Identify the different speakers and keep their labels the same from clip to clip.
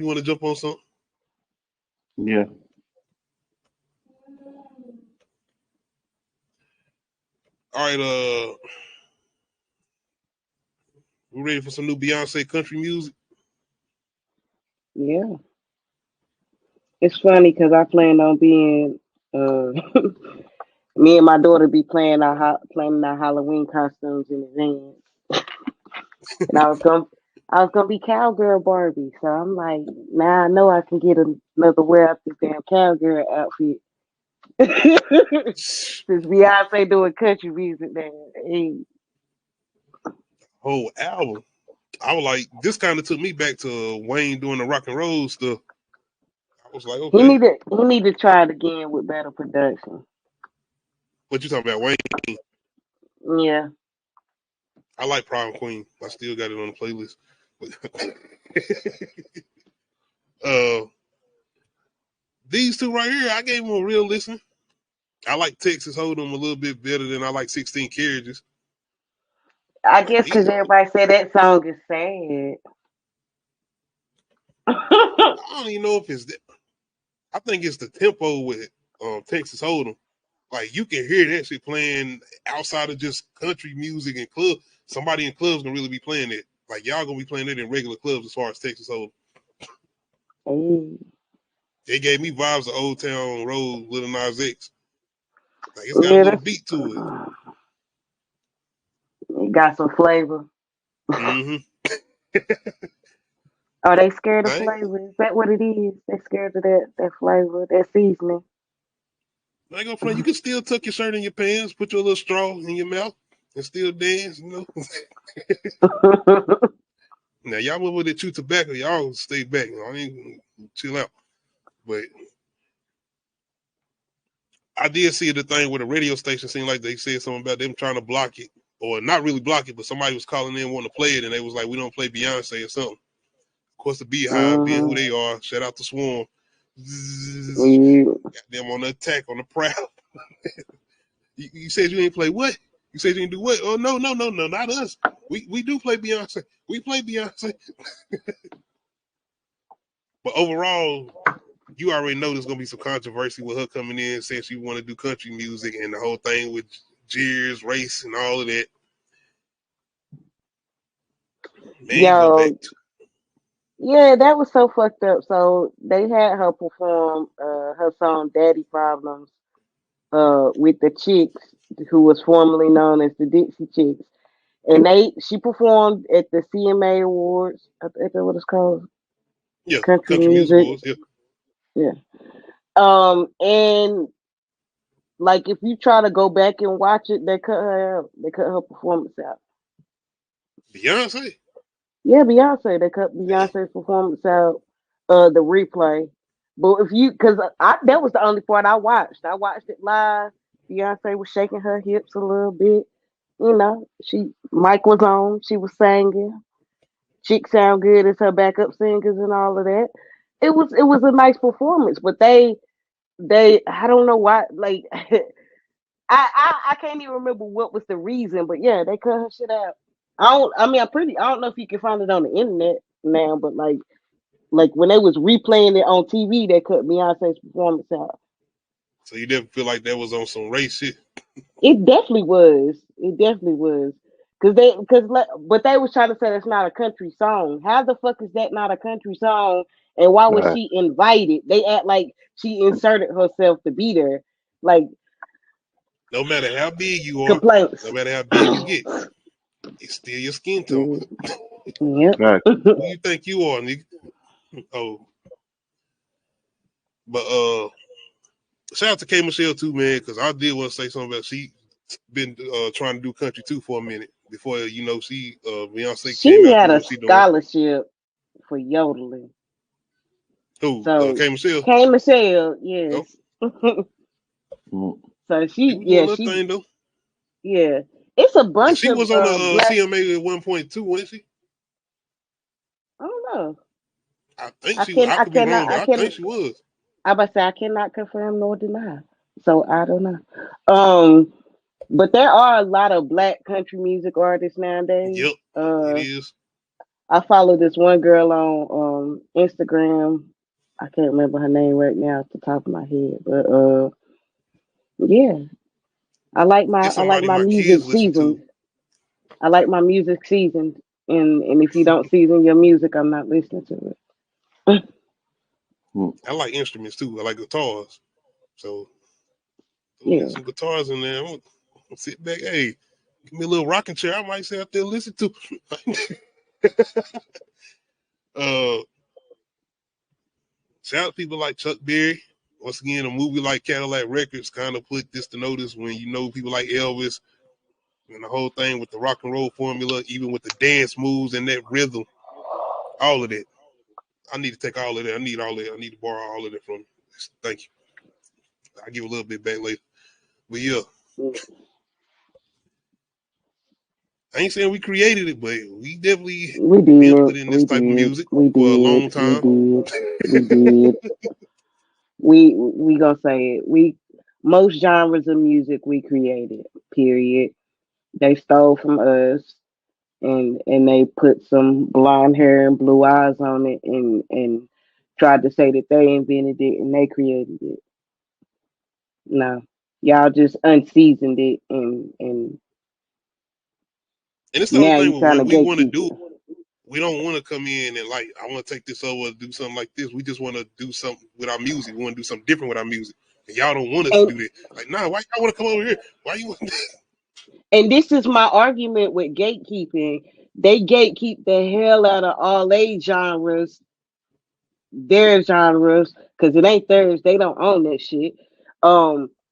Speaker 1: You want to jump on something?
Speaker 2: Yeah.
Speaker 1: All right, we ready for some new Beyonce country music?
Speaker 3: Yeah. It's funny because I planned on being uh me and my daughter be planning our Halloween costumes in advance. And I was gonna be cowgirl Barbie. So I'm like, now I know I can get another wear out this damn cowgirl outfit. Since Beyonce doing country music man. Hey.
Speaker 1: Whole album. I was like, this kind of took me back to Wayne doing the rock and roll stuff. I was like,
Speaker 3: He
Speaker 1: okay,
Speaker 3: need to try it again with better production.
Speaker 1: what you talking about, Wayne?
Speaker 3: Yeah.
Speaker 1: I like Prom Queen. I still got it on the playlist. uh, these two right here, I gave them a real listen. I like Texas Hold'em a little bit better than I like 16 Carriages.
Speaker 3: I
Speaker 1: Like
Speaker 3: guess because
Speaker 1: these,
Speaker 3: everybody said that song is sad.
Speaker 1: I don't even know if it's that. I think it's the tempo with Texas Hold'em. Like you can hear that shit playing outside of just country music and club. Somebody in clubs gonna really be playing it. Like y'all gonna be playing it in regular clubs as far as Texas Hold'em.
Speaker 3: Hey.
Speaker 1: It gave me vibes of Old Town Road, Little Nas X. Like it's got a
Speaker 3: Yeah,
Speaker 1: little
Speaker 3: that's
Speaker 1: beat to it.
Speaker 3: it got some flavor.
Speaker 1: Mm-hmm.
Speaker 3: Are they scared of
Speaker 1: Dang.
Speaker 3: flavor? Is that what it is? They scared of that flavor, that seasoning.
Speaker 1: I ain't gonna front. You can still tuck your shirt in your pants, put your little straw in your mouth, and still dance. You know. Now y'all move that chew tobacco, y'all stay back. You know, I ain't chill out. But I did see the thing where the radio station seemed like they said something about them trying to block it, or not really block it, but somebody was calling in wanting to play it, and they was like, "We don't play Beyonce or something." Of course, the Beehive being who
Speaker 3: hmm
Speaker 1: they are, shout out to Swarm.
Speaker 3: Yeah.
Speaker 1: Got them on the attack on the prowl. You said you ain't play what? You said you didn't do what? Oh no, not us. We do play Beyonce. We play Beyonce. But overall, you already know there's gonna be some controversy with her coming in saying she want to do country music and the whole thing with Jeers, race, and all of that. Man, you go back
Speaker 3: Yo,
Speaker 1: to
Speaker 3: yeah, that was so fucked up. So they had her perform her song "Daddy Problems" with the Chicks, who was formerly known as the Dixie Chicks, and she performed at the CMA Awards. I think that's what it's called,
Speaker 1: yeah,
Speaker 3: country
Speaker 1: country music
Speaker 3: music.
Speaker 1: awards. Yeah,
Speaker 3: Yeah. And like if you try to go back and watch it, they cut her out. They cut her performance out.
Speaker 1: Beyonce.
Speaker 3: Yeah, Beyonce. They cut
Speaker 1: Damn.
Speaker 3: Beyonce's performance out. The replay. But if you, because I that was the only part I watched. I watched it live. Beyonce was shaking her hips a little bit. You know, mic was on. She was singing. Chick sound good as her backup singers and all of that. It was a nice performance, but they I don't know why like I can't even remember what was the reason, but yeah, they cut her shit out. I don't know if you can find it on the internet now, but like when they was replaying it on TV, they cut Beyonce's performance out.
Speaker 1: So you didn't feel like that was on some race shit?
Speaker 3: It definitely was. It definitely was. But they was trying to say it's not a country song. How the fuck is that not a country song? And why was
Speaker 2: Right.
Speaker 3: she invited? They act like she inserted herself to be there. Like
Speaker 1: No matter how big you are, no
Speaker 3: complaints.
Speaker 1: matter how big you get, it's still your skin tone.
Speaker 3: Mhm. Yep.
Speaker 2: Right.
Speaker 1: Who you think you are, nigga? Oh, but shout out to K Michelle too, man, because I did want to say something about she been trying to do country too for a minute before she Beyonce came
Speaker 3: She
Speaker 1: out
Speaker 3: had
Speaker 1: doing
Speaker 3: a
Speaker 1: what she doing.
Speaker 3: scholarship for yodeling.
Speaker 1: Who?
Speaker 3: So
Speaker 1: K Michelle?
Speaker 3: K Michelle,
Speaker 1: Oh,
Speaker 3: yes.
Speaker 2: Mm.
Speaker 3: So
Speaker 1: she was doing her thing though,
Speaker 3: yeah. It's a
Speaker 1: and
Speaker 3: bunch
Speaker 1: she
Speaker 3: of
Speaker 1: was on the
Speaker 3: black.
Speaker 1: CMA at 1.2, wasn't she?
Speaker 3: I don't know.
Speaker 1: I think
Speaker 3: I
Speaker 1: she was.
Speaker 3: can
Speaker 1: I
Speaker 3: I
Speaker 1: could be
Speaker 3: cannot
Speaker 1: wrong,
Speaker 3: I
Speaker 1: but I
Speaker 3: can
Speaker 1: think she was.
Speaker 3: I about to say I cannot confirm nor deny. So I don't know. Um but there are a lot of black country music artists nowadays.
Speaker 1: Yep, it is.
Speaker 3: I follow this one girl on Instagram. I can't remember her name right now off the top of my head, but yeah,
Speaker 1: It's
Speaker 3: I like
Speaker 1: somebody
Speaker 3: my
Speaker 1: my
Speaker 3: music
Speaker 1: kids listen to.
Speaker 3: seasoned. I like my music seasoned, and if you don't season your music, I'm not listening to it.
Speaker 2: Mm.
Speaker 1: I like instruments too. I like guitars. So throw me
Speaker 3: Yeah,
Speaker 1: some guitars in there. I'm gonna sit back. Hey, give me a little rocking chair. I might sit out there and listen to. uh, Shout out to people like Chuck Berry. Once again, a movie like Cadillac Records kind of put this to notice when you know people like Elvis and the whole thing with the rock and roll formula, even with the dance moves and that rhythm, all of that. I need to take all of that. I need all of that. I need to borrow all of that from you. Thank you. I'll give a little bit back later. But yeah, I ain't saying we created it, but we definitely
Speaker 3: we
Speaker 1: built
Speaker 3: did,
Speaker 1: within this
Speaker 3: we
Speaker 1: type of
Speaker 3: did,
Speaker 1: music
Speaker 3: we
Speaker 1: for a
Speaker 3: did,
Speaker 1: long
Speaker 3: we
Speaker 1: time.
Speaker 3: did, we did. We gonna say it. We most genres of music we created. Period. They stole from us, and they put some blonde hair and blue eyes on it, and tried to say that they invented it and they created it. No, y'all just unseasoned it, and
Speaker 1: And it's the whole
Speaker 3: now
Speaker 1: thing
Speaker 3: you
Speaker 1: with
Speaker 3: trying to
Speaker 1: when we want to
Speaker 3: gatekeep
Speaker 1: do
Speaker 3: it.
Speaker 1: it. We don't want to come in and like, I want to take this over, do something like this. We just want to do something with our music. We want to do something different with our music. And y'all don't want us to
Speaker 3: And
Speaker 1: do that. Like, nah, why y'all want to come over here? Why you want
Speaker 3: and this is my argument with gatekeeping. They gatekeep the hell out of all age genres, their genres, because it ain't theirs. They don't own that shit.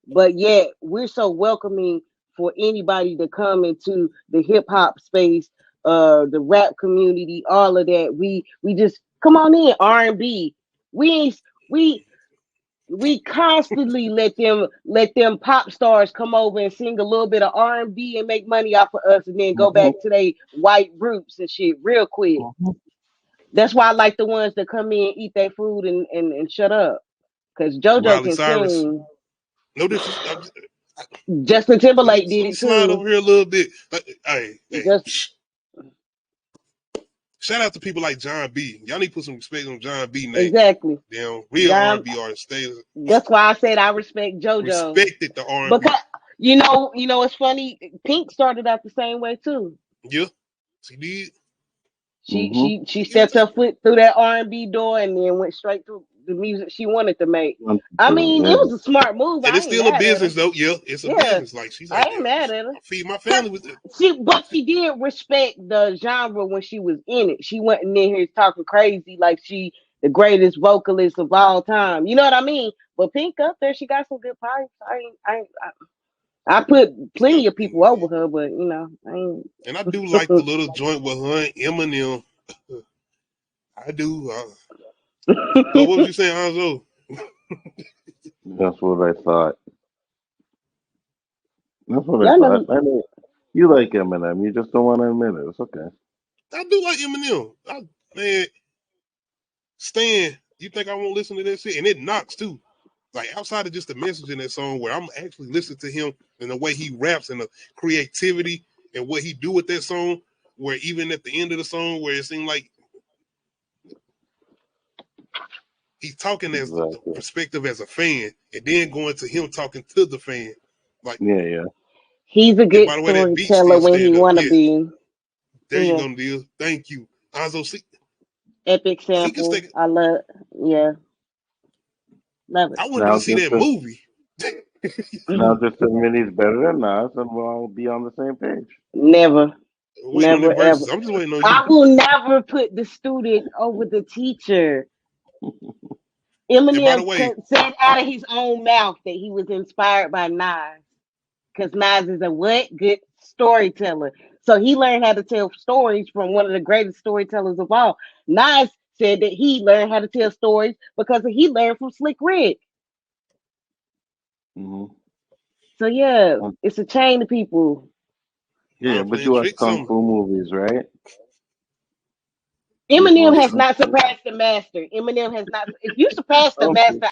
Speaker 3: But yet we're so welcoming for anybody to come into the hip hop space, the rap community, all of that. We just come on in R&B. We ain't we constantly let them pop stars come over and sing a little bit of R&B and make money off of us, and then go
Speaker 2: Mhm.
Speaker 3: back to their white roots and shit real quick.
Speaker 2: Mhm.
Speaker 3: That's why I like the ones that come in, eat their food, and shut up. Because JoJo
Speaker 1: Miley
Speaker 3: can
Speaker 1: Cyrus?
Speaker 3: sing.
Speaker 1: No, this is,
Speaker 3: Justin
Speaker 1: let me
Speaker 3: Timberlake did it
Speaker 1: slide
Speaker 3: too.
Speaker 1: over here a little bit. Like, hey,
Speaker 3: Just
Speaker 1: shout out to people like John B. Y'all need to put some respect on John B name.
Speaker 3: exactly.
Speaker 1: Damn, real
Speaker 3: John.
Speaker 1: R&B artist. Stay
Speaker 3: That's why I said I respect JoJo.
Speaker 1: respected the R&B.
Speaker 3: Because it's funny. Pink started out the same way too.
Speaker 1: Yeah, she did.
Speaker 3: She
Speaker 2: Mhm.
Speaker 3: she she stepped her foot through that R&B door and then went straight to the music she wanted to make.
Speaker 2: One,
Speaker 3: I
Speaker 2: two,
Speaker 3: mean, it
Speaker 2: yeah.
Speaker 3: was a smart move.
Speaker 1: And
Speaker 3: I
Speaker 1: it's
Speaker 3: ain't
Speaker 1: still a
Speaker 3: mad at her.
Speaker 1: business though. Yeah, it's a
Speaker 3: Yeah,
Speaker 1: business. Like she's
Speaker 3: I
Speaker 1: like,
Speaker 3: ain't
Speaker 1: damn,
Speaker 3: mad at her.
Speaker 1: I feed my
Speaker 3: Cause
Speaker 1: family with it.
Speaker 3: she did respect the genre when she was in it. She wasn't in here talking crazy like she the greatest vocalist of all time. You know what I mean? But Pink up there, she got some good pipes. I put
Speaker 1: Shout
Speaker 3: plenty
Speaker 1: out to
Speaker 3: of
Speaker 1: Pink,
Speaker 3: people
Speaker 1: man.
Speaker 3: over her, but I
Speaker 1: And I do like the little joint with her and Eminem. I do. Oh, what was
Speaker 3: ain't.
Speaker 1: you saying, Hanzo?
Speaker 2: That's what I thought. That's what I
Speaker 3: Y'all
Speaker 2: thought.
Speaker 3: know
Speaker 2: I mean, you like Eminem. You just don't want to admit it. It's okay.
Speaker 1: I do like Eminem. Man, Stan, you think I won't listen to that shit? And it knocks too. Like outside of just the message in that song, where I'm actually listening to him and the way he raps and the creativity and what he do with that song. Where even at the end of the song, where it seemed like he's talking as the
Speaker 2: Exactly.
Speaker 1: perspective as a fan, and then going to him talking to the fan. Like,
Speaker 2: Yeah, yeah.
Speaker 3: he's a
Speaker 1: and
Speaker 3: good
Speaker 1: by the way, that beat
Speaker 3: storyteller
Speaker 1: still
Speaker 3: when he
Speaker 1: stand up.
Speaker 3: wanna
Speaker 1: Yeah,
Speaker 3: be.
Speaker 1: there you
Speaker 3: Yeah,
Speaker 1: go, deal. Thank you, Hanzo. See,
Speaker 3: epic
Speaker 1: he can
Speaker 3: sample.
Speaker 1: stay.
Speaker 3: I love. Yeah, love
Speaker 1: I wanted to
Speaker 2: Now
Speaker 1: see
Speaker 2: just
Speaker 1: that
Speaker 2: to,
Speaker 1: movie.
Speaker 2: now
Speaker 3: it.
Speaker 2: just admit he's better than us, and we'll all be on the same page.
Speaker 3: Never,
Speaker 1: Waiting on the
Speaker 3: never, ever.
Speaker 1: verses. I'm just waiting on you.
Speaker 3: I will never put the student over the teacher.
Speaker 1: And by the
Speaker 3: Eminem
Speaker 1: way,
Speaker 3: said out of his own mouth that he was inspired by Nas, because Nas is a what? Good storyteller. So he learned how to tell stories from one of the greatest storytellers of all. Nas said that he learned how to tell stories because he learned from Slick Rick.
Speaker 2: Hmm.
Speaker 3: So yeah, it's a chain of people.
Speaker 2: Yeah,
Speaker 1: mom
Speaker 2: but
Speaker 1: playing
Speaker 2: you watch
Speaker 1: tricks
Speaker 2: kung
Speaker 1: on me.
Speaker 2: fu movies, right? You used to
Speaker 3: Eminem
Speaker 2: watch
Speaker 3: has
Speaker 2: kung
Speaker 3: not
Speaker 2: fu.
Speaker 3: surpassed the master. Eminem has not. If you surpass the
Speaker 2: Okay.
Speaker 3: master,